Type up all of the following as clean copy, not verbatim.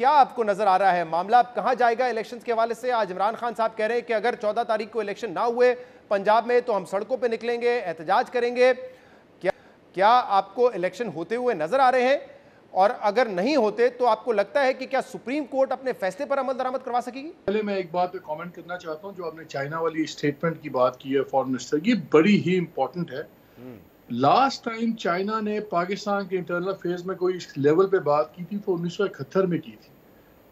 क्या आपको नजर आ रहा है मामला अब कहां जाएगा इलेक्शन के हवाले से? आज इमरान खान साहब कह रहे हैं कि अगर 14 तारीख को इलेक्शन ना हुए पंजाब में तो हम सड़कों पे निकलेंगे, एहतजाज करेंगे। क्या आपको इलेक्शन होते हुए नजर आ रहे हैं? और अगर नहीं होते तो आपको लगता है कि क्या सुप्रीम कोर्ट अपने फैसले पर अमल दरामद करवा सकेगी? पहले मैं एक बात पे कमेंट करना चाहता हूं, जो आपने चाइना वाली स्टेटमेंट की बात की है फॉरेन मिनिस्टर की, बड़ी ही इंपॉर्टेंट है। लास्ट टाइम चाइना ने पाकिस्तान के इंटरनल अफेयर्स में कोई इस लेवल पे बात की थी तो 1971 में की थी,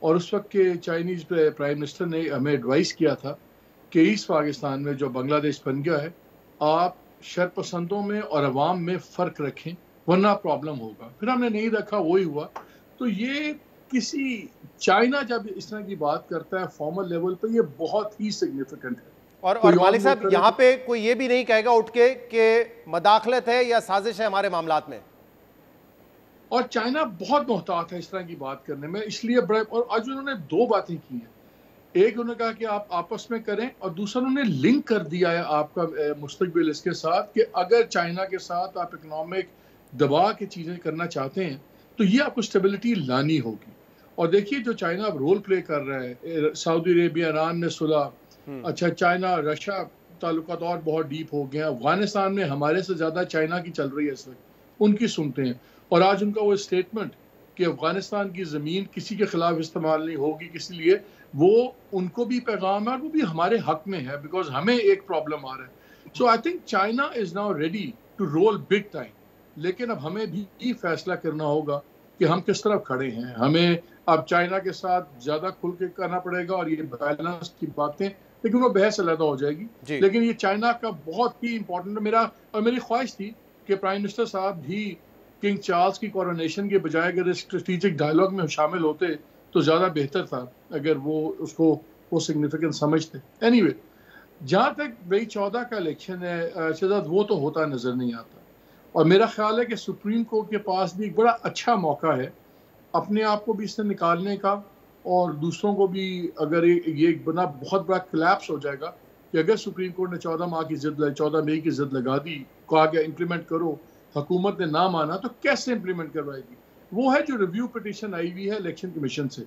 और उस वक्त के चाइनीज प्राइम मिनिस्टर ने हमें एडवाइस किया था कि ईस्ट पाकिस्तान में जो बांग्लादेश बन गया है, आप शरपसंदों में और अवाम में फ़र्क रखें वरना प्रॉब्लम होगा। फिर हमने नहीं रखा, वही हुआ। तो ये किसी चाइना जब इस तरह की बात करता है फॉर्मल लेवल पे, ये बहुत ही सिग्निफिकेंट है। और मालिक साहब, यहाँ पे कोई ये भी नहीं कहेगा उठ के कि मदाखलत है या साजिश है हमारे मामलात में। और चाइना बहुत मोहतात है इस तरह की बात करने में, इसलिए बड़े। और आज उन्होंने दो बातें की हैं, एक उन्होंने कहा कि आप आपस में करें, और दूसरा उन्होंने लिंक कर दिया है आपका मुस्तकबिल इसके साथ कि अगर चाइना के साथ आप इकोनॉमिक दबा के चीज़ें करना चाहते हैं तो ये आपको स्टेबिलिटी लानी होगी। और देखिए जो चाइना अब रोल प्ले कर रहा है, सऊदी अरेबिया ईरान में सुलह, अच्छा चाइना रशिया ताल्लुकात और बहुत डीप हो गए हैं। अफगानिस्तान में हमारे से ज़्यादा चाइना की चल रही है इस वक्त, उनकी सुनते हैं। और आज उनका वो स्टेटमेंट कि अफगानिस्तान की ज़मीन किसी के खिलाफ इस्तेमाल नहीं होगी, किसी लिए, वो उनको भी पैगाम है और वो भी हमारे हक में है, बिकॉज हमें एक प्रॉब्लम आ रहा है। So I think China is now ready to roll big time, लेकिन अब हमें भी फैसला करना होगा कि हम किस तरफ खड़े हैं। हमें अब चाइना के साथ ज़्यादा खुल के करना पड़ेगा, और ये बैलेंस की बातें, लेकिन वो बहस अलग हो जाएगी। लेकिन ये चाइना का बहुत ही इंपॉर्टेंट मेरी ख्वाहिश थी कि प्राइम मिनिस्टर साहब भी किंग चार्ल्स की कोरोनेशन के बजाय अगर स्ट्रेटेजिक डायलॉग में शामिल होते तो ज़्यादा बेहतर था, अगर वो सिग्निफिकेंट समझते। एनीवे, जहाँ तक भाई 14 का इलेक्शन है शहजाद, वो तो होता नज़र नहीं आता। और मेरा ख्याल है कि सुप्रीम कोर्ट के पास भी एक बड़ा अच्छा मौका है अपने आप को भी इससे निकालने का, और दूसरों को भी। अगर ये बना बहुत बड़ा कोलैप्स हो जाएगा कि अगर सुप्रीम कोर्ट ने 14 मई की जिद लगा दी, कहा कि इम्प्लीमेंट करो, हुकूमत ने ना माना, तो कैसे इम्प्लीमेंट करवाएगी? वो है जो रिव्यू पिटीशन आई हुई है इलेक्शन कमीशन से।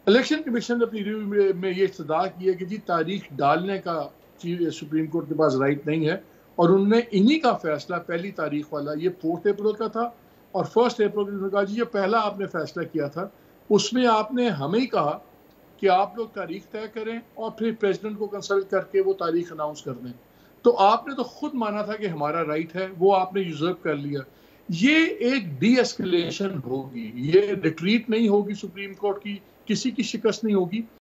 इलेक्शन कमीशन ने अपनी रिव्यू में ये इस्तदा की है कि जी तारीख डालने का सुप्रीम कोर्ट के पास राइट नहीं है, और उन्होंने इन्हीं का फैसला पहली तारीख वाला, ये 4 अप्रैल का था, और 1 अप्रैल को उन्होंने कहा जी ये पहला आपने फैसला किया था, उसमें आपने हमें ही कहा कि आप लोग तारीख तय करें और फिर प्रेसिडेंट को कंसल्ट करके वो तारीख अनाउंस कर दें। तो आपने तो खुद माना था कि हमारा राइट है, वो आपने यूजर्व कर लिया। ये एक डी एस्केलेशन होगी, ये रिट्रीट नहीं होगी सुप्रीम कोर्ट की, किसी की शिकस्त नहीं होगी।